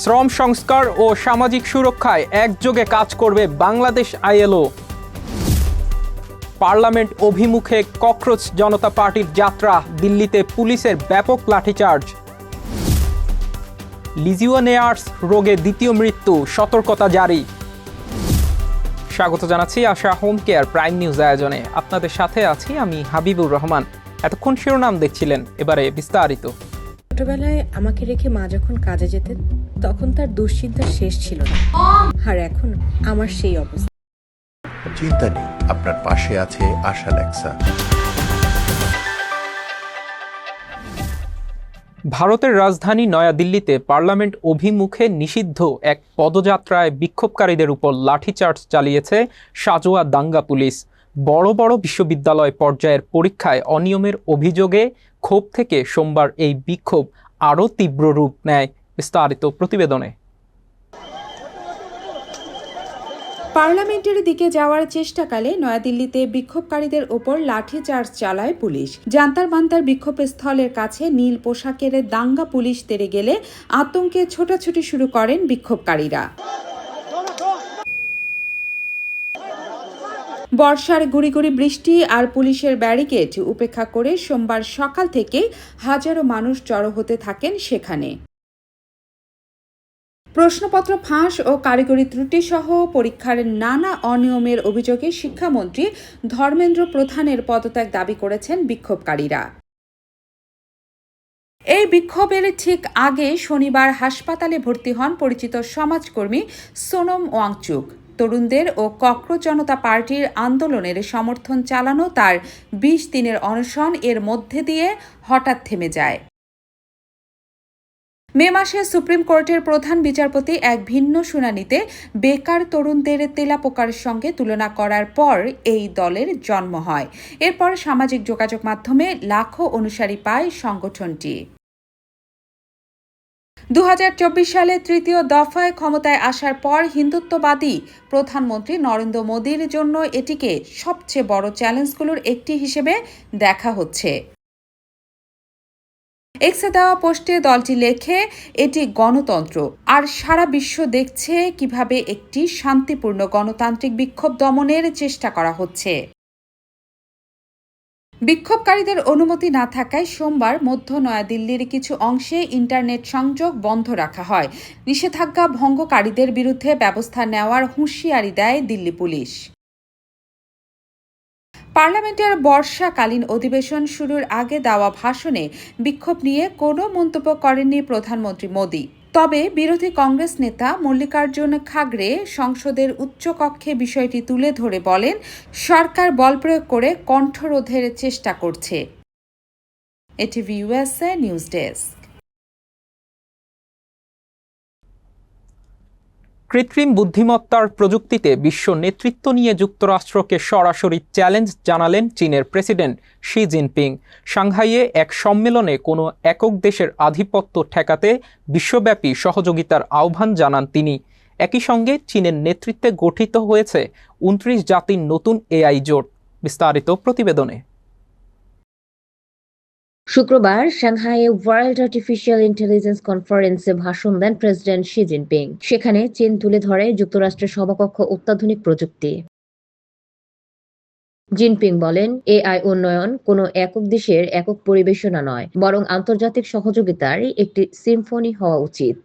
শ্রম সংস্কার ও সামাজিক সুরক্ষায় একযোগে কাজ করবে বাংলাদেশ আইএলও। পার্লামেন্ট অভিমুখে ককরোচ জনতা পার্টির যাত্রা, দিল্লিতে পুলিশের ব্যাপক লাঠিচার্জ। লিজিওনেয়ার্স রোগে দ্বিতীয় মৃত্যু, সতর্কতা জারি। স্বাগত জানাচ্ছি আশা হোম কেয়ার প্রাইম নিউজ আয়োজনে। আপনাদের সাথে আছি আমি হাবিবুর রহমান। এতক্ষণ শিরোনাম দেখছিলেন, এবারে বিস্তারিত। ছোটবেলায় আমাকে রেখে মা যখন কাজে যেতেন তখন তার দুশ্চিন্তার শেষ ছিল না, আর এখন আমার সেই অবস্থা। চিন্তা নেই, আপনার পাশে আছে আশা লেক্সা। ভারতের রাজধানী নয়াদিল্লিতে পার্লামেন্ট অভিমুখে নিষিদ্ধ এক পদযাত্রায় বিক্ষোভকারীদের উপর লাঠিচার্জ চালিয়েছে সাজোয়া দাঙ্গা পুলিশ। বড় বড় বিশ্ববিদ্যালয় পর্যায়ের পরীক্ষায় অনিয়মের অভিযোগে ক্ষোভ থেকে সোমবার এই বিক্ষোভ আরও তীব্র রূপ নেয়। বিস্তারিত প্রতিবেদনে। পার্লামেন্টের দিকে যাওয়ার চেষ্টাকালে নয়াদিল্লিতে বিক্ষোভকারীদের ওপর লাঠিচার্জ চালায় পুলিশ। জান্তার মান্তার বিক্ষোভস্থলের কাছে নীল পোশাকের দাঙ্গা পুলিশ তেড়ে গেলে আতঙ্কে ছোটাছুটি শুরু করেন বিক্ষোভকারীরা। বর্ষার গুড়ি গুড়ি বৃষ্টি আর পুলিশের ব্যারিকেড উপেক্ষা করে সোমবার সকাল থেকে হাজারো মানুষ জড়ো হতে থাকেন সেখানে। প্রশ্নপত্র ফাঁস ও কারিগরি ত্রুটি সহ পরীক্ষার নানা অনিয়মের অভিযোগে শিক্ষামন্ত্রী ধর্মেন্দ্র প্রধানের পদত্যাগ দাবি করেছেন বিক্ষোভকারীরা। এই বিক্ষোভের ঠিক আগে শনিবার হাসপাতালে ভর্তি হন পরিচিত সমাজকর্মী সোনম ওয়াংচুক। তরুণদের ও ককরোচ জনতা পার্টির আন্দোলনের সমর্থন চালানো তার ২০ দিনের অনশন এর মধ্যে দিয়ে হঠাৎ থেমে যায়। মে মাসে সুপ্রিম কোর্টের প্রধান বিচারপতি এক ভিন্ন শুনানিতে বেকার তরুণদের তেলাপোকার সঙ্গে তুলনা করার পর এই দলের জন্ম হয়। এরপর সামাজিক যোগাযোগ মাধ্যমে লাখো অনুসারী পায় সংগঠনটি। ২০২৪ সালে তৃতীয় দফায় ক্ষমতায় আসার পর হিন্দুত্ববাদী প্রধানমন্ত্রী নরেন্দ্র মোদীর জন্য এটিকে সবচেয়ে বড় চ্যালেঞ্জগুলোর একটি হিসেবে দেখা হচ্ছে। এক্সে দেওয়া পোস্টে দলটি লেখে, এটি গণতন্ত্র, আর সারা বিশ্ব দেখছে কিভাবে একটি শান্তিপূর্ণ গণতান্ত্রিক বিক্ষোভ দমনের চেষ্টা করা হচ্ছে। বিক্ষোভকারীদের অনুমতি না থাকায় সোমবার মধ্য নয়াদিল্লির কিছু অংশে ইন্টারনেট সংযোগ বন্ধ রাখা হয়। নিষেধাজ্ঞা ভঙ্গকারীদের বিরুদ্ধে ব্যবস্থা নেওয়ার হুঁশিয়ারি দেয় দিল্লি পুলিশ। পার্লামেন্টের বর্ষাকালীন অধিবেশন শুরুর আগে দেওয়া ভাষণে বিক্ষোভ নিয়ে কোনো মন্তব্য করেননি প্রধানমন্ত্রী মোদী। তবে বিরোধী কংগ্রেস নেতা মল্লিকার্জুন খাড়গে সংসদের উচ্চকক্ষে বিষয়টি তুলে ধরে বলেন, সরকার বল প্রয়োগ করে কণ্ঠরোধের চেষ্টা করছে। ATV USA news desk. কৃত্রিম বুদ্ধিমত্তার প্রযুক্তিতে বিশ্ব নেতৃত্ব নিয়ে যুক্তরাষ্ট্রকে সরাসরি চ্যালেঞ্জ জানালেন চীনের প্রেসিডেন্ট শি জিনপিং। সাংহাইয়ে এক সম্মেলনে কোনো একক দেশের আধিপত্য ঠেকাতে বিশ্বব্যাপী সহযোগিতার আহ্বান জানান তিনি। একই সঙ্গে চীনের নেতৃত্বে গঠিত হয়েছে ২৯ জাতির নতুন এআই জোট। বিস্তারিত প্রতিবেদনে। শুক্রবার সাংহাইয়ে ওয়ার্ল্ড আর্টিফিশিয়াল ইন্টেলিজেন্স কনফারেন্সে ভাষণ দেন প্রেসিডেন্ট শি জিনপিং। সেখানে চীন তুলে ধরে যুক্তরাষ্ট্রের সর্বাপেক্ষ অত্যাধুনিক প্রযুক্তি। জিনপিং বলেন, এআই উন্নয়ন কোনো একক দেশের একক পরিবেশনা নয়, বরং আন্তর্জাতিক সহযোগিতার একটি সিম্ফনি হওয়া উচিত।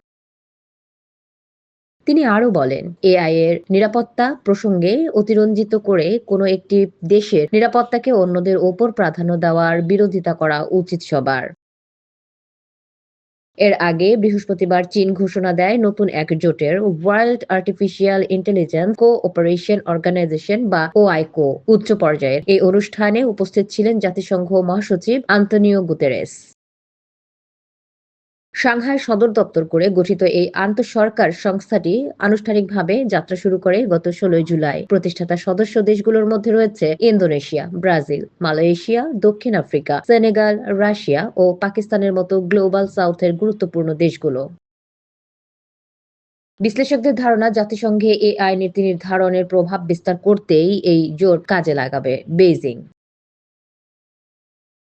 তিনি আরও বলেন, এআই এর নিরাপত্তা প্রসঙ্গে অতিরঞ্জিত করে কোনো একটি দেশের নিরাপত্তাকে অন্যদের ওপর প্রাধান্য দেওয়ার বিরোধিতা করা উচিত সবার। এর আগে বৃহস্পতিবার চীন ঘোষণা দেয় নতুন এক জোটের world artificial intelligence cooperation organization বা ওআইকো উচ্চ পর্যায়ের। এই অনুষ্ঠানে উপস্থিত ছিলেন জাতিসংঘ মহাসচিব আন্তোনিও গুতেরেস। সাংহাই সদর দপ্তর করে গঠিত এই আন্তঃসরকার সংস্থাটি আনুষ্ঠানিকভাবে যাত্রা শুরু করে গত ১৬ জুলাই। প্রতিষ্ঠাতা সদস্য দেশগুলোর মধ্যে রয়েছে ইন্দোনেশিয়া, ব্রাজিল, মালয়েশিয়া, দক্ষিণ আফ্রিকা, সেনেগাল, রাশিয়া ও পাকিস্তানের মতো গ্লোবাল সাউথের গুরুত্বপূর্ণ দেশগুলো। বিশ্লেষকদের ধারণা, জাতিসংঘে এআই নীতি নির্ধারণের প্রভাব বিস্তার করতেই এই জোট কাজে লাগাবে বেইজিং।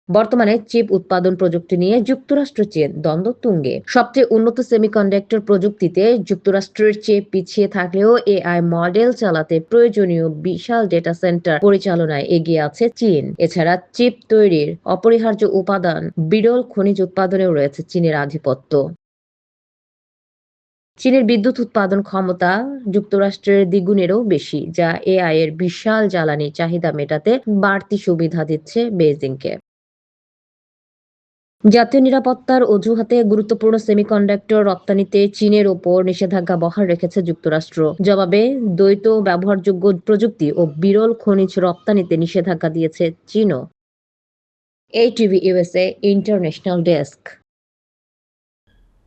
বর্তমানে চিপ উৎপাদন প্রযুক্তি নিয়ে যুক্তরাষ্ট্র চীন দ্বন্দ্ব তুঙ্গে। সবচেয়ে উন্নত সেমিকন্ডাক্টর প্রযুক্তিতে যুক্তরাষ্ট্রের চেয়ে পিছিয়ে থাকলেও এআই মডেল চালাতে প্রয়োজনীয় বিশাল ডেটা সেন্টার পরিচালনায় এগিয়ে আছে চীন। এছাড়া চিপ তৈরির অপরিহার্য উপাদান বিরল খনিজ উৎপাদনেও রয়েছে চীনের আধিপত্য। চীনের বিদ্যুৎ উৎপাদন ক্ষমতা যুক্তরাষ্ট্রের দ্বিগুণেরও বেশি, যা এআই এর বিশাল জ্বালানি চাহিদা মেটাতে বাড়তি সুবিধা দিচ্ছে বেইজিংকে। জাতীয় নিরাপত্তার অজুহাতে গুরুত্বপূর্ণ সেমিকন্ডাক্টর রপ্তানিতে চীনের ওপর নিষেধাজ্ঞা বহাল রেখেছে যুক্তরাষ্ট্র। জবাবে দ্বৈত ব্যবহারযোগ্য প্রযুক্তি ও বিরল খনিজ রপ্তানিতে নিষেধাজ্ঞা দিয়েছে চীনও। ATV USA international desk.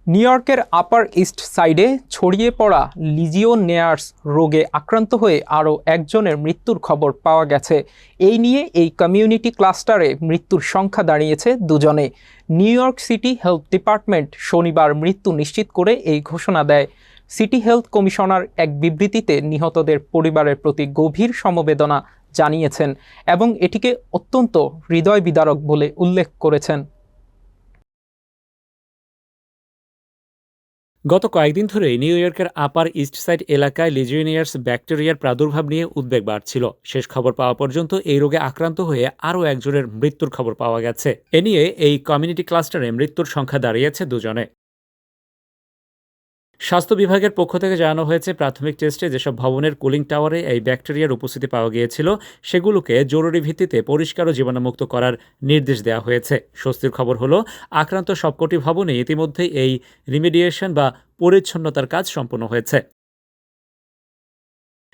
New ইয়র্কের আপার ইস্ট সাইডে ছড়িয়ে পড়া লিজিওনেয়ার্স রোগে আক্রান্ত হয়ে আরও একজনের মৃত্যুর খবর পাওয়া গেছে। এই নিয়ে এই কমিউনিটি ক্লাস্টারে মৃত্যুর সংখ্যা দাঁড়িয়েছে 2 জনে। New York city health department শনিবার মৃত্যু নিশ্চিত করে এই ঘোষণা দেয়। সিটি হেলথ কমিশনার এক বিবৃতিতে নিহতদের পরিবারের প্রতি গভীর সমবেদনা জানিয়েছেন এবং এটিকে অত্যন্ত হৃদয় বিদারক বলে উল্লেখ করেছেন। গত কয়েকদিন ধরেই নিউ ইয়র্কের আপার ইস্ট সাইড এলাকায় লিজিওনিয়ার্স ব্যাকটেরিয়ার প্রাদুর্ভাব নিয়ে উদ্বেগ বাড়ছিল। শেষ খবর পাওয়া পর্যন্ত এই রোগে আক্রান্ত হয়ে আরও একজনের মৃত্যুর খবর পাওয়া গেছে। এ নিয়ে এই কমিউনিটি ক্লাস্টারে মৃত্যুর সংখ্যা দাঁড়িয়েছে 2 জনে। স্বাস্থ্য বিভাগের পক্ষ থেকে জানানো হয়েছে, প্রাথমিক টেস্টে যেসব ভবনের কুলিং টাওয়ারে এই ব্যাকটেরিয়ার উপস্থিতি পাওয়া গিয়েছিল সেগুলোকে জরুরি ভিত্তিতে পরিষ্কার ও জীবাণুমুক্ত করার নির্দেশ দেওয়া হয়েছে। স্বস্তির খবর হলো, আক্রান্ত সবকটি ভবনে ইতিমধ্যেই এই রিমেডিয়েশন বা পরিচ্ছন্নতার কাজ সম্পন্ন হয়েছে।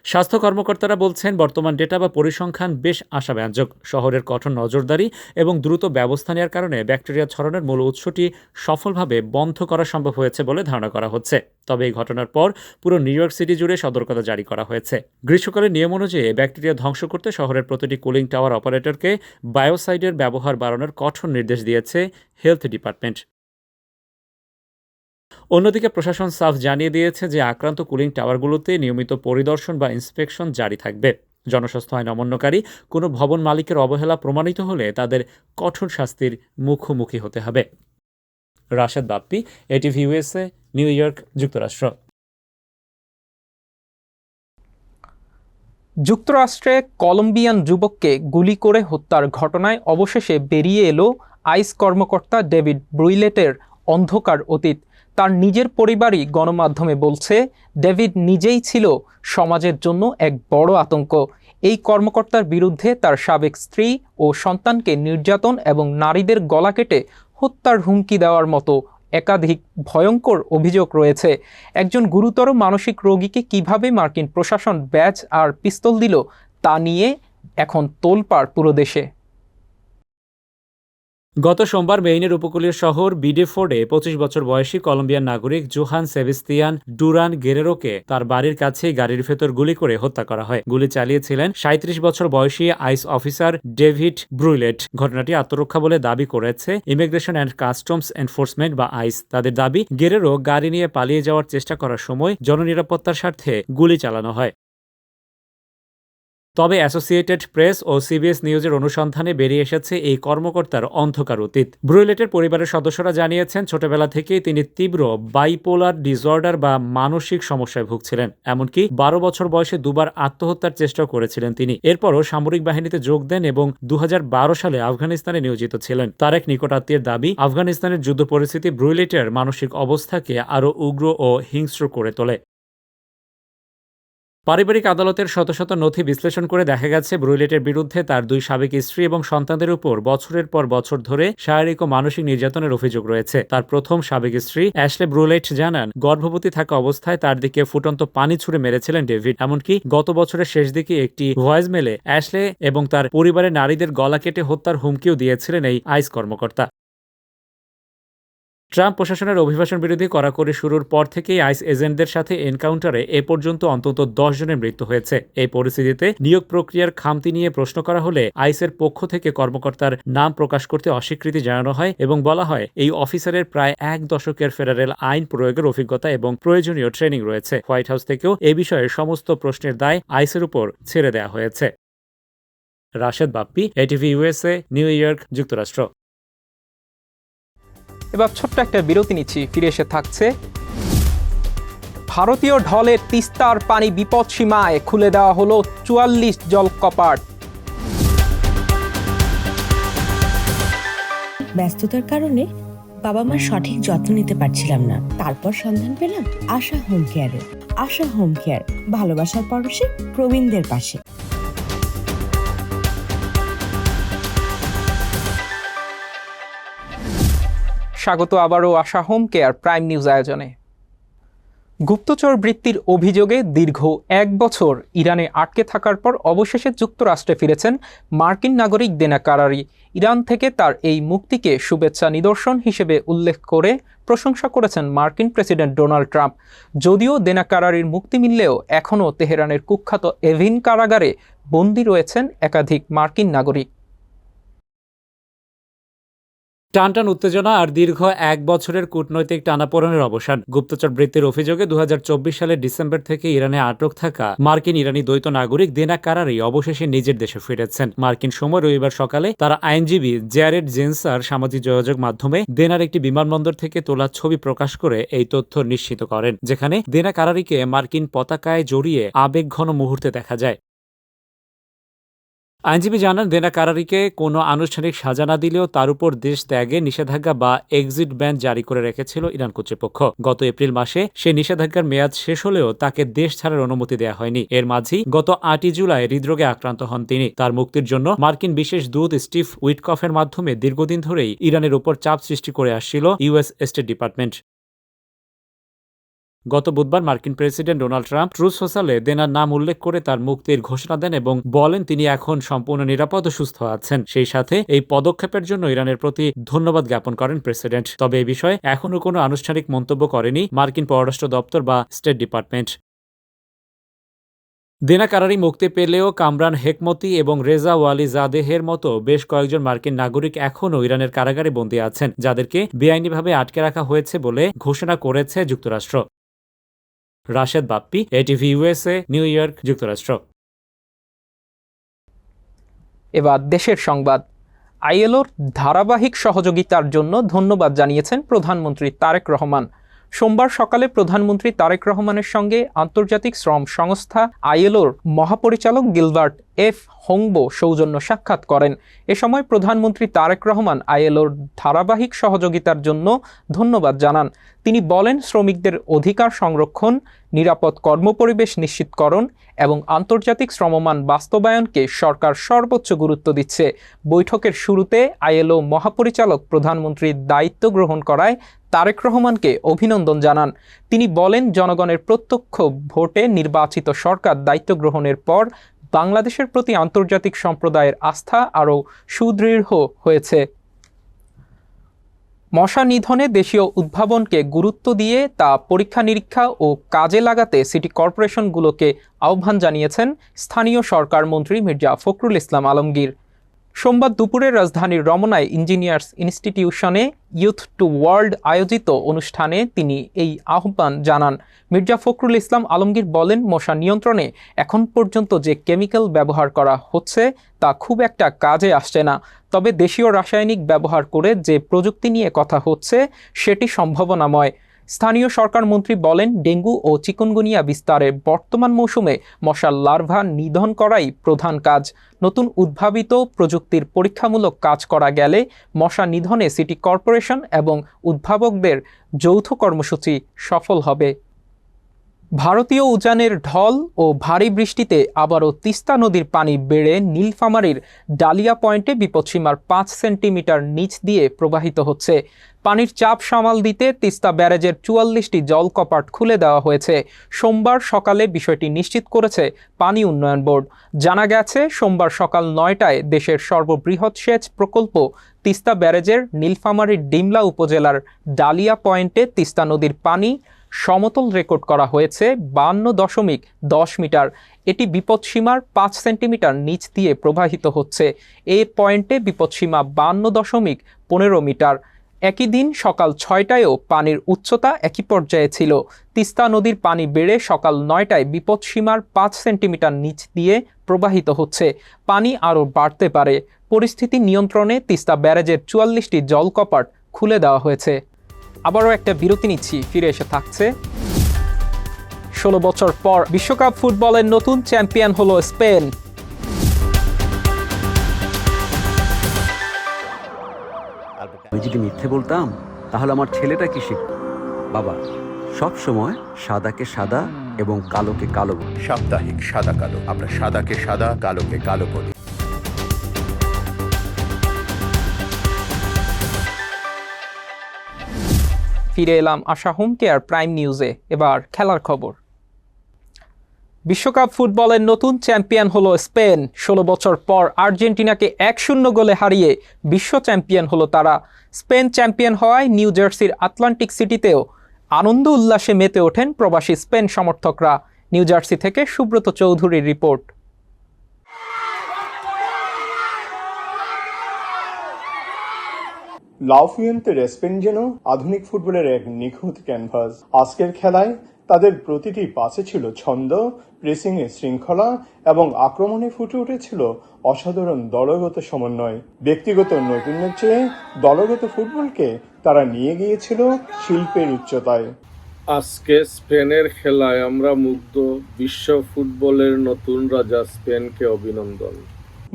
স্বাস্থ্য কর্মকর্তারা বলছেন, বর্তমান ডেটা বা পরিসংখ্যান বেশ আশাব্যঞ্জক। শহরের কঠোর নজরদারি এবং দ্রুত ব্যবস্থা নেওয়ার কারণে ব্যাকটেরিয়া ছড়ানোর মূল উৎসটি সফলভাবে বন্ধ করা সম্ভব হয়েছে বলে ধারণা করা হচ্ছে। তবে এই ঘটনার পর পুরো নিউ ইয়র্ক সিটি জুড়ে সতর্কতা জারি করা হয়েছে। গ্রীষ্মকালের নিয়ম অনুযায়ী ব্যাকটেরিয়া ধ্বংস করতে শহরের প্রতিটি কুলিং টাওয়ার অপারেটরকে বায়োসাইডের ব্যবহার বাড়ানোর কঠোর নির্দেশ দিয়েছে হেলথ ডিপার্টমেন্ট। অন্যদিকে প্রশাসন সাফ জানিয়ে দিয়েছে যে আক্রান্ত কুলিং টাওয়ারগুলোতে নিয়মিত পরিদর্শন বা ইন্সপেকশন জারি থাকবে। জনস্বাস্থ্য আইন অমান্যকারী কোনো ভবন মালিকের অবহেলা প্রমাণিত হলে তাদের কঠোর শাস্তির মুখোমুখি হতে হবে। Rashed Bappi, ATV USA, new York, যুক্তরাষ্ট্র। যুক্তরাষ্ট্রে কলম্বিয়ান যুবককে গুলি করে হত্যার ঘটনায় অবশেষে বেরিয়ে এলো আইস কর্মকর্তা ডেভিড ব্রুইলেটের অন্ধকার অতীত। তার নিজের পরিবারই গণমাধ্যমে বলছে, ডেভিড নিজেই ছিল সমাজের জন্য এক বড় আতঙ্ক। এই কর্মকর্তার বিরুদ্ধে তার সাবেক স্ত্রী ও সন্তানকে নির্যাতন এবং নারীদের গলা কেটে হত্যার হুমকি দেওয়ার মতো একাধিক ভয়ঙ্কর অভিযোগ রয়েছে। একজন গুরুতর মানসিক রোগীকে কিভাবে মার্কিন প্রশাসন ব্যাজ আর পিস্তল দিল তা নিয়ে এখন তোলপাড় পুরো দেশে। গত সোমবার মেইনের উপকূলীয় শহর বিডেফোর্ডে 25 বছর বয়সী কলম্বিয়ান নাগরিক জোহান সেবাস্তিয়ান ডুরান গেরেরোকে তার বাড়ির কাছেই গাড়ির ভেতর গুলি করে হত্যা করা হয়। গুলি চালিয়েছিলেন 37 বছর বয়সী আইস অফিসার ডেভিড ব্রুইলেট। ঘটনাটি আত্মরক্ষা বলে দাবি করেছে ইমিগ্রেশন অ্যান্ড কাস্টমস এনফোর্সমেন্ট বা আইস। তাদের দাবি, গেরেরো গাড়ি নিয়ে পালিয়ে যাওয়ার চেষ্টা করার সময় জননিরাপত্তার স্বার্থে গুলি চালানো হয়। তবে অ্যাসোসিয়েটেড প্রেস ও CBS নিউজের অনুসন্ধানে বেরিয়ে এসেছে এই কর্মকর্তার অন্ধকার অতীত। ব্রুইলেটের পরিবারের সদস্যরা জানিয়েছেন, ছোটবেলা থেকেই তিনি তীব্র বাইপোলার ডিসঅর্ডার বা মানসিক সমস্যায় ভুগছিলেন। এমনকি 12 বছর বয়সে 2 বার আত্মহত্যার চেষ্টাও করেছিলেন তিনি। এরপরও সামরিক বাহিনীতে যোগ দেন এবং 2012 সালে আফগানিস্তানে নিয়োজিত ছিলেন। তার এক নিকটাত্মীয়ের দাবি, আফগানিস্তানের যুদ্ধ পরিস্থিতি ব্রুইলেটের মানসিক অবস্থাকে আরও উগ্র ও হিংস্র করে তোলে। পারিবারিক আদালতের শত শত নথি বিশ্লেষণ করে দেখা গেছে, ব্রুইলেটের বিরুদ্ধে তার 2 সাবেক স্ত্রী এবং সন্তানদের উপর বছরের পর বছর ধরে শারীরিক ও মানসিক নির্যাতনের অভিযোগ রয়েছে। তার প্রথম সাবেক স্ত্রী অ্যাশলে ব্রুইলেট জানান, গর্ভবতী থাকা অবস্থায় তার দিকে ফুটন্ত পানি ছুড়ে মেরেছিলেন ডেভিড। এমনকি গত বছরের শেষ দিকে একটি ভয়েস মেলে অ্যাশলে এবং তার পরিবারের নারীদের গলা কেটে হত্যার হুমকিও দিয়েছিলেন এই আইস কর্মকর্তা। ট্রাম্প প্রশাসনের অভিবাসন বিরোধী কড়াকড়ি শুরুর পর থেকেই আইস এজেন্টদের সাথে এনকাউন্টারে এ পর্যন্ত অন্তত 10 জনের মৃত্যু হয়েছে। এই পরিস্থিতিতে নিয়োগ প্রক্রিয়ার খামতি নিয়ে প্রশ্ন করা হলে আইসের পক্ষ থেকে কর্মকর্তার নাম প্রকাশ করতে অস্বীকৃতি জানানো হয় এবং বলা হয়, এই অফিসারের প্রায় 1 দশকের ফেডারেল আইন প্রয়োগের অভিজ্ঞতা এবং প্রয়োজনীয় ট্রেনিং রয়েছে। হোয়াইট হাউস থেকেও এ বিষয়ে সমস্ত প্রশ্নের দায় আইসের উপর ছেড়ে দেওয়া হয়েছে। Rashed Bappi, ATV USA, new York, যুক্তরাষ্ট্র। এবার ছোট্ট একটা বিরতি নিচ্ছি, ফিরে এসে থাকছে। ভারতীয় ঢলে তিস্তার পানি বিপদসীমায়, খুলে দেওয়া হলো 44 জলকপাট। ব্যস্ততার কারণে বাবা মার সঠিক যত্ন নিতে পারছিলাম না। তারপর সন্ধান পেলাম আশা হোম কেয়ারে। আশা হোম কেয়ার, ভালোবাসার পরশে প্রবীণদের পাশে। স্বাগত আবারও আশা হোম কেয়ার প্রাইম নিউজ আয়োজনে। গুপ্তচর বৃত্তির অভিযোগে দীর্ঘ 1 বছর ইরানে আটকে থাকার পর অবশেষে যুক্তরাষ্ট্রে ফিরেছেন মার্কিন নাগরিক দেনা কারারি। ইরান থেকে তার এই মুক্তিকে শুভেচ্ছা নিদর্শন হিসেবে উল্লেখ করে প্রশংসা করেছেন মার্কিন প্রেসিডেন্ট ডোনাল্ড ট্রাম্প। যদিও দেনা কারারির মুক্তি মিললেও এখনও তেহরানের কুখ্যাত এভিন কারাগারে বন্দী রয়েছেন একাধিক মার্কিন নাগরিক। টানটান উত্তেজনা আর দীর্ঘ 1 বছরের কূটনৈতিক টানাপোড়েনের অবসান। গুপ্তচর বৃত্তির অভিযোগে 2024 সালের ডিসেম্বর থেকে ইরানে আটক থাকা মার্কিন ইরানি দ্বৈত নাগরিক দেনা কারারি অবশেষে নিজের দেশে ফিরেছেন। মার্কিন সময় রবিবার সকালে তারা আইনজীবী জ্যারেড জেন্সার সামাজিক যোগাযোগ মাধ্যমে দেনার একটি বিমানবন্দর থেকে তোলা ছবি প্রকাশ করে এই তথ্য নিশ্চিত করেন, যেখানে দেনা কারারিকে মার্কিন পতাকায় জড়িয়ে আবেগঘন মুহূর্তে দেখা যায়। আইনজীবী জানান, দেনা কারারিকে কোনো আনুষ্ঠানিক সাজা না দিলেও তার উপর দেশ ত্যাগে নিষেধাজ্ঞা বা এক্সিট ব্যান জারি করে রেখেছিল ইরান কর্তৃপক্ষ। গত এপ্রিল মাসে সেই নিষেধাজ্ঞার মেয়াদ শেষ হলেও তাকে দেশ ছাড়ার অনুমতি দেওয়া হয়নি। এর মাঝেই গত 8 জুলাই হৃদরোগে আক্রান্ত হন তিনি। তার মুক্তির জন্য মার্কিন বিশেষ দূত স্টিভ উইটকফের মাধ্যমে দীর্ঘদিন ধরেই ইরানের উপর চাপ সৃষ্টি করে আসছিল ইউএস স্টেট ডিপার্টমেন্ট। গত বুধবার মার্কিন প্রেসিডেন্ট ডোনাল্ড ট্রাম্প ট্রুথ সোশ্যালে দেনার নাম উল্লেখ করে তার মুক্তির ঘোষণা দেন এবং বলেন তিনি এখন সম্পূর্ণ নিরাপদ ও সুস্থ আছেন। সেই সাথে এই পদক্ষেপের জন্য ইরানের প্রতি ধন্যবাদ জ্ঞাপন করেন প্রেসিডেন্ট। তবে এই বিষয়ে এখনও কোনো আনুষ্ঠানিক মন্তব্য করেনি মার্কিন পররাষ্ট্র দপ্তর বা স্টেট ডিপার্টমেন্ট। দেনা কারারি মুক্তি পেলেও কামরান হেকমতি এবং রেজা ওয়ালি জাদেহের মতো বেশ কয়েকজন মার্কিন নাগরিক এখনও ইরানের কারাগারে বন্দী আছেন, যাদেরকে বেআইনিভাবে আটকে রাখা হয়েছে বলে ঘোষণা করেছে যুক্তরাষ্ট্র। Rashed Bappi, ATV USA, new York, যুক্তরাষ্ট্র। এবার দেশের সংবাদ। আইএলওর ধারাবাহিক সহযোগিতার জন্য ধন্যবাদ জানিয়েছেন প্রধানমন্ত্রী তারেক রহমান। সোমবার সকালে প্রধানমন্ত্রী তারেক রহমানের সঙ্গে আন্তর্জাতিক শ্রম সংস্থা আইএলওর মহাপরিচালক গিলবার্ট এফ হোংবো সৌজন্য সাক্ষাৎ করেন। এ সময় প্রধানমন্ত্রী তারেক রহমান আইএলওর ধারাবাহিক সহযোগিতার জন্য ধন্যবাদ জানান। তিনি বলেন, শ্রমিকদের অধিকার সংরক্ষণ, নিরাপদ কর্মপরিবেশ নিশ্চিতকরণ এবং আন্তর্জাতিক শ্রমমান বাস্তবায়নকে সরকার সর্বোচ্চ গুরুত্ব দিচ্ছে। বৈঠকের শুরুতে আইএলও মহাপরিচালক প্রধানমন্ত্রীর দায়িত্ব গ্রহণ করায় তারেক রহমানকে অভিনন্দন জানান। তিনি বলেন, জনগণের প্রত্যক্ষ ভোটে নির্বাচিত সরকার দায়িত্ব গ্রহণের পর বাংলাদেশের প্রতি আন্তর্জাতিক সম্প্রদায়ের আস্থা আরও সুদৃঢ় হয়েছে। মশা নিধনে দেশীয় উদ্ভাবনকে গুরুত্ব দিয়ে তা পরীক্ষা নিরীক্ষা ও কাজে লাগাতে সিটি কর্পোরেশনগুলোকে আহ্বান জানিয়েছেন স্থানীয় সরকার মন্ত্রী মির্জা ফখরুল ইসলাম আলমগীর। সোমবার দুপুরে রাজধানীর রমনায় ইঞ্জিনিয়ার্স ইনস্টিটিউশনে ইউথ টু ওয়ার্ল্ড আয়োজিত অনুষ্ঠানে তিনি এই আহ্বান জানান। মির্জা ফখরুল ইসলাম আলমগীর বলেন, মশা নিয়ন্ত্রণে এখন পর্যন্ত যে কেমিক্যাল ব্যবহার করা হচ্ছে তা খুব একটা কাজে আসছে না। তবে দেশীয় রাসায়নিক ব্যবহার করে যে প্রযুক্তি নিয়ে কথা হচ্ছে সেটি সম্ভাবনাময়। স্থানীয় সরকার মন্ত্রী বলেন, ডেঙ্গু ও চিকুনগুনিয়া বিস্তারের বর্তমান মৌসুমে মশার লার্ভা নিধন করাই প্রধান কাজ। নতুন উদ্ভাবিত প্রযুক্তির পরীক্ষামূলক কাজ করা গেলে মশা নিধনে সিটি কর্পোরেশন এবং উদ্ভাবকদের যৌথ কর্মসূচি সফল হবে। ভারতীয় উজানের ঢল ও ভারী বৃষ্টিতে আবারও তিস্তা নদীর পানি বেড়ে নীলফামারীর ডালিয়া পয়েন্টে বিপদসীমার 5 সেন্টিমিটার নিচ দিয়ে প্রবাহিত হচ্ছে। পানির চাপ সামাল দিতে তিস্তা ব্যারেজের 44টি জলকপাট খুলে দেওয়া হয়েছে। সোমবার সকালে বিষয়টি নিশ্চিত করেছে পানি উন্নয়ন বোর্ড। জানা গেছে, সোমবার সকাল 9টায় দেশের সর্ববৃহৎ সেচ প্রকল্প তিস্তা ব্যারেজের নীলফামারীর ডিমলা উপজেলার ডালিয়া পয়েন্টে তিস্তা নদীর পানি সমতল রেকর্ড করা হয়েছে 52.10 মিটার। এটি বিপদসীমার 5 সেন্টিমিটার নিচ দিয়ে প্রবাহিত হচ্ছে। এই পয়েন্টে বিপদসীমা 52.15 মিটার। একই দিন সকাল 6টায়ও পানির উচ্চতা একই পর্যায়ে ছিল। তিস্তা নদীর পানি বেড়ে সকাল 9টায় বিপদসীমার 5 সেন্টিমিটার নিচ দিয়ে প্রবাহিত হচ্ছে। পানি আরও বাড়তে পারে। পরিস্থিতি নিয়ন্ত্রণে তিস্তা ব্যারেজের 44টি জলকপাট খুলে দেওয়া হয়েছে। আবারও একটা বিরতি নিচ্ছি, ফিরে এসে থাকছে। 16 বছর পর বিশ্বকাপ ফুটবলের নতুন চ্যাম্পিয়ন হলো স্পেন। আমি যদি মিথ্যে বলতাম তাহলে আমার ছেলেটা কি শিখত? বাবা, সব সময় সাদাকে সাদা এবং কালোকে কালো বলি। সাপ্তাহিক সাদা কালো, আমরা সাদাকে সাদা, কালোকে কালো বলি। ফিরে এলাম আশা হোম কেয়ার প্রাইম নিউজে। এবার খেলার খবর। বিশ্বকাপ ফুটবলের নতুন চ্যাম্পিয়ন হলো স্পেন। 16 বছর পর আর্জেন্টিনাকে 1-0 গোলে হারিয়ে বিশ্ব চ্যাম্পিয়ন হলো তারা। স্পেন চ্যাম্পিয়ন হওয়ায় নিউ জার্সির আটলান্টিক সিটিতেও আনন্দ উল্লাসে মেতে ওঠেন প্রবাসী স্পেন সমর্থকরা। নিউ জার্সি থেকে সুব্রত চৌধুরীর রিপোর্ট। লা ফুয়েন্তের স্পেন যেন আধুনিক ফুটবলের এক নিখুঁত ক্যানভাস। আজকের খেলায় তাদের প্রতিটি পাসে ছিল ছন্দ, প্রেসিং এ শৃঙ্খলা এবং আক্রমণে ফুটে উঠেছিল অসাধারণ দলগত সমন্বয়। ব্যক্তিগত নৈপুণ্যের চেয়ে দলগত ফুটবলকে তারা নিয়ে গিয়েছিল শিল্পের উচ্চতায়। আজকে স্পেনের খেলায় আমরা মুগ্ধ। বিশ্ব ফুটবলের নতুন রাজা স্পেনকে অভিনন্দন।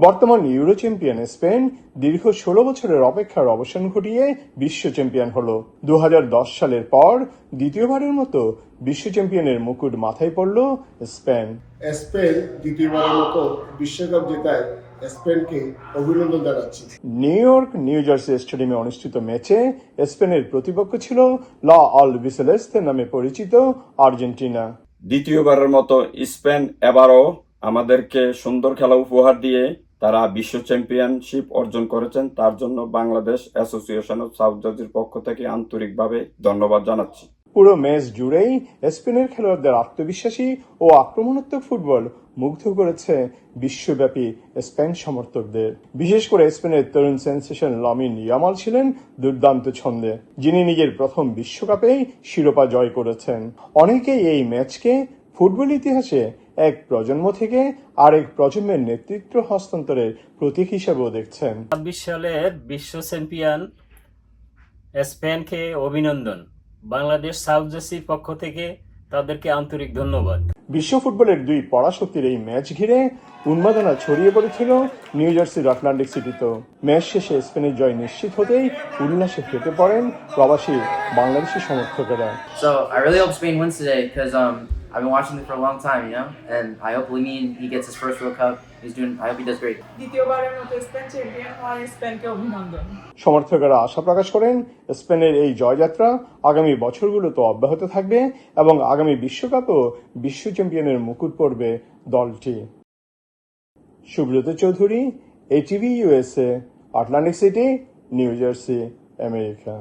বর্তমান ইউরো চ্যাম্পিয়ন স্পেন দীর্ঘ 16 বছরের অপেক্ষার অবসান ঘটিয়ে বিশ্ব চ্যাম্পিয়ন হলো। 2010 সালের পর দ্বিতীয়বারের মতো বিশ্ব চ্যাম্পিয়নের মুকুট মাথায় পড়ল স্পেন। স্পেন দ্বিতীয়বারের মতো বিশ্বকাপ জেতায় স্পেনকে অভিনন্দন জানাচ্ছি। নিউ ইয়র্ক নিউ জার্সি স্টেডিয়ামে অনুষ্ঠিত ম্যাচে স্পেনের প্রতিপক্ষ ছিল লা আলবিসেলেস্তে নামে পরিচিত আর্জেন্টিনা। দ্বিতীয়বারের মতো স্পেন এবারও আমাদেরকে সুন্দর খেলা উপহার দিয়ে তারা বিশ্ব চ্যাম্পিয়নশিপ অর্জন করেছেন। তার জন্য বাংলাদেশ অ্যাসোসিয়েশন অফ সাউথ জার্সির পক্ষ থেকে আন্তরিকভাবে ধন্যবাদ জানাচ্ছি। পুরো ম্যাচ জুড়েই স্পেনের খেলোয়াড়দের আত্মবিশ্বাসী ও আক্রমণাত্মক ফুটবল মুগ্ধ করেছে বিশ্বব্যাপী স্পেন সমর্থকদের। বিশেষ করে স্পেনের তরুণ সেন্সেশন লামিন ইয়ামাল ছিলেন দুর্দান্ত ছন্দে, যিনি নিজের প্রথম বিশ্বকাপেই শিরোপা জয় করেছেন। অনেকেই এই ম্যাচকে ফুটবল ইতিহাসে এক প্রজন্ম থেকে আরেক প্রজন্মের নেতৃত্ব হস্তান্তরের প্রতীক হিসেবেও দেখছেন। ২৬ সালের বিশ্ব চ্যাম্পিয়ন স্পেনকে অভিনন্দন। বাংলাদেশ সাউথ জার্সির পক্ষ থেকে তাদেরকে আন্তরিক ধন্যবাদ। বিশ্ব ফুটবলের দুই পরাশক্তির এই ম্যাচ ঘিরে উন্মাদনা ছড়িয়ে পড়েছিল নিউ জার্সির আটলান্টিক সিটিতেও। ম্যাচ শেষে স্পেনের জয় নিশ্চিত হতেই উল্লাসে ফেটে পড়েন প্রবাসী বাংলাদেশি সমর্থকেরা। So I really hope Spain wins today because I've been watching this for a long time, you know, and I hope Lamine he gets his first World Cup. I hope he does great. দ্বিতীয়বারের মতো Spain champion হয়, স্পেনকে অভিনন্দন। সমর্থকেরা আশা প্রকাশ করেন স্পেনের এই জয়যাত্রা আগামী বছরগুলোতে অব্যাহত থাকবে এবং আগামী বিশ্বকাপেও বিশ্ব চ্যাম্পিয়নের মুকুট পড়বে দলটি। Subrata Chowdhury, ATV USA, Atlantic city, new jersey, America.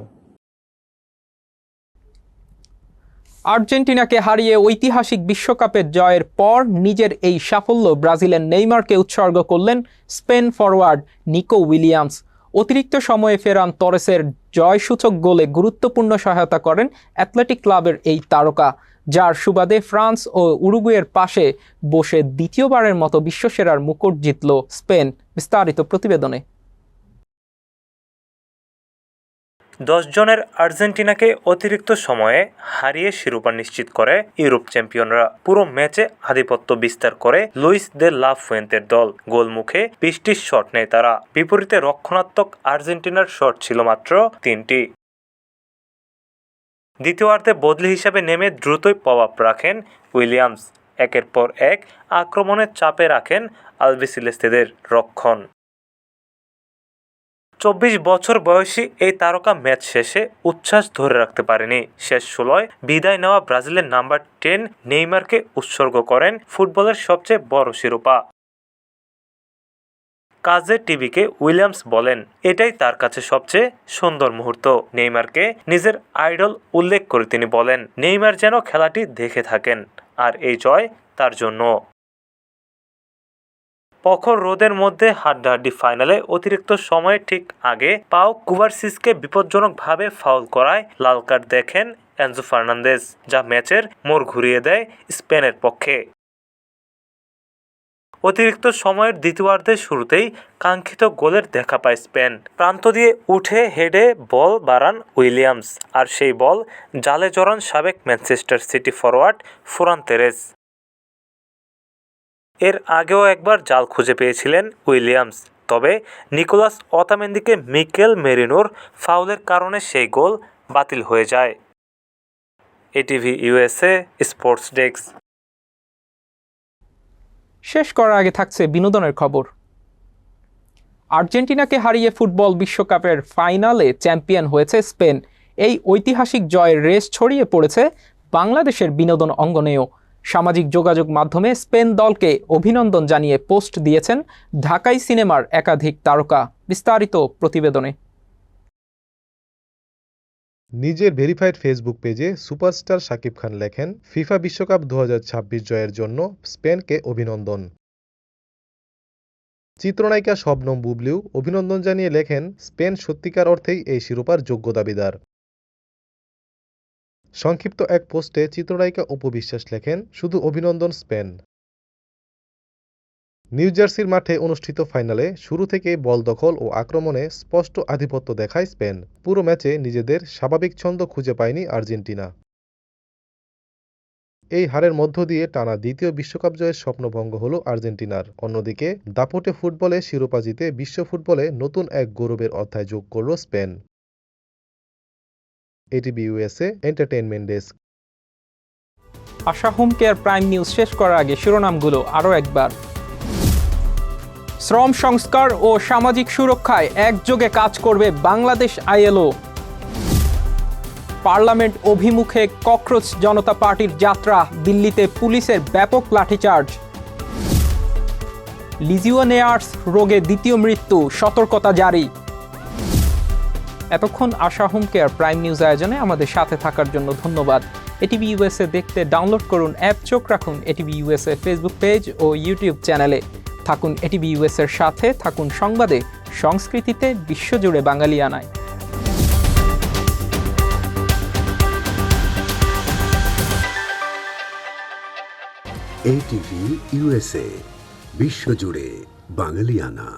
আর্জেন্টিনাকে হারিয়ে ঐতিহাসিক বিশ্বকাপের জয়ের পর নিজের এই সাফল্য ব্রাজিলের নেইমারকে উৎসর্গ করলেন স্পেন ফরওয়ার্ড নিকো উইলিয়ামস। অতিরিক্ত সময়ে ফেরান তরেসের জয়সূচক গোলে গুরুত্বপূর্ণ সহায়তা করেন অ্যাথলেটিক ক্লাবের এই তারকা, যার সুবাদে ফ্রান্স ও উরুগুয়ের পাশে বসে দ্বিতীয়বারের মতো বিশ্বসেরার মুকুট জিতল স্পেন। বিস্তারিত প্রতিবেদনে। 10 জনের আর্জেন্টিনাকে অতিরিক্ত সময়ে হারিয়ে শিরোপা নিশ্চিত করে ইউরোপ চ্যাম্পিয়নরা। পুরো ম্যাচে আধিপত্য বিস্তার করে লুইস দে লা ফুয়েন্তের দল। গোলমুখে 20টি শট নেয় তারা। বিপরীতে রক্ষণাত্মক আর্জেন্টিনার শট ছিল মাত্র 3টি। দ্বিতীয়ার্ধে বদলি হিসাবে নেমে দ্রুতই প্রভাব রাখেন উইলিয়ামস। একের পর এক আক্রমণের চাপে রাখেন আলবিসেলেস্তেদের রক্ষণ। 24 বছর বয়সী এই তারকা ম্যাচ শেষে উচ্ছ্বাস ধরে রাখতে পারেনি। শেষ 16 বিদায় নেওয়া ব্রাজিলের নাম্বার 10 নেইমারকে উৎসর্গ করেন ফুটবলের সবচেয়ে বড় শিরোপা। কাজে টিভিকে উইলিয়ামস বলেন, এটাই তার কাছে সবচেয়ে সুন্দর মুহূর্ত। নেইমারকে নিজের আইডল উল্লেখ করে তিনি বলেন, নেইমার যেন খেলাটি দেখে থাকেন আর এই জয় তার জন্য। প্রখর রোদের মধ্যে হাড্ডাহাড্ডি ফাইনালে অতিরিক্ত সময়ের ঠিক আগে পাও কুভারসিসকে বিপজ্জনকভাবে ফাউল করায় লাল কার্ড দেখেন এনজো ফার্নান্দেজ, যা ম্যাচের মোড় ঘুরিয়ে দেয় স্পেনের পক্ষে। অতিরিক্ত সময়ের দ্বিতীয়ার্ধের শুরুতেই কাঙ্ক্ষিত গোলের দেখা পায় স্পেন। প্রান্ত দিয়ে উঠে হেডে বল বাড়ান উইলিয়ামস, আর সেই বল জালে জড়ান সাবেক ম্যানচেস্টার সিটি ফরওয়ার্ড ফোরান তেরেস। এর আগেও একবার জাল খুঁজে পেয়েছিলেন উইলিয়ামস, তবে নিকোলাস অতামেন্দিকে মিকেল মেরিনোর ফাউলের কারণে সেই গোল বাতিল হয়ে যায়। ATV USA sports desk. শেষ করার আগে থাকছে বিনোদনের খবর। আর্জেন্টিনাকে হারিয়ে ফুটবল বিশ্বকাপের ফাইনালে চ্যাম্পিয়ন হয়েছে স্পেন। এই ঐতিহাসিক জয়ের রেশ ছড়িয়ে পড়েছে বাংলাদেশের বিনোদন অঙ্গনেও। সামাজিক যোগাযোগ মাধ্যমে স্পেন দলকে অভিনন্দন জানিয়ে পোস্ট দিয়েছেন ঢাকাই সিনেমার একাধিক তারকা। বিস্তারিত প্রতিবেদনে। নিজের ভেরিফাইড ফেসবুক পেজে সুপারস্টার শাকিব খান লেখেন, ফিফা বিশ্বকাপ 2026 জয়ের জন্য স্পেনকে অভিনন্দন। চিত্রনায়িকা শবনম বুবলিও অভিনন্দন জানিয়ে লেখেন, স্পেন সত্যিকার অর্থেই এই শিরোপার যোগ্য দাবিদার। সংক্ষিপ্ত এক পোস্টে চিত্রনায়িকা অপু বিশ্বাস লেখেন, শুধু অভিনন্দন স্পেন। নিউ জার্সির মাঠে অনুষ্ঠিত ফাইনালে শুরু থেকে বল দখল ও আক্রমণে স্পষ্ট আধিপত্য দেখায় স্পেন। পুরো ম্যাচে নিজেদের স্বাভাবিক ছন্দ খুঁজে পায়নি আর্জেন্টিনা। এই হারের মধ্য দিয়ে টানা দ্বিতীয় বিশ্বকাপ জয়ের স্বপ্নভঙ্গ হল আর্জেন্টিনার। অন্যদিকে দাপটে ফুটবলে শিরোপা জিতে বিশ্ব ফুটবলে নতুন এক গৌরবের অধ্যায় যোগ করল Spain. ATV USA entertainment desk. Asha home care prime news শেষ করার আগে শিরোনামগুলো আরও একবার। শ্রম সংস্কার ও সামাজিক সুরক্ষায় একযোগে কাজ করবে বাংলাদেশ আইএলও। পার্লামেন্ট অভিমুখে ককরোচ জনতা পার্টির যাত্রা, দিল্লিতে পুলিশের ব্যাপক লাঠিচার্জ। লিজিওনেয়ার্স রোগে দ্বিতীয় মৃত্যু, সতর্কতা জারি। এতক্ষণ আশা হোম কেয়ার প্রাইম নিউজ আয়োজনে আমাদের সাথে থাকার জন্য ধন্যবাদ। এটিভি ইউএসএ দেখতে ডাউনলোড করুন অ্যাপ, চোখ রাখুন এটিভি ইউএসএ ফেসবুক পেজ ও ইউটিউব চ্যানেলে। থাকুন এটিভি ইউএসএর সাথে, থাকুন সংবাদে, সংস্কৃতিতে, বিশ্বজুড়ে বাঙালিয়ানায়। এটিভি ইউএসএ, বিশ্বজুড়ে বাঙালিয়ানা।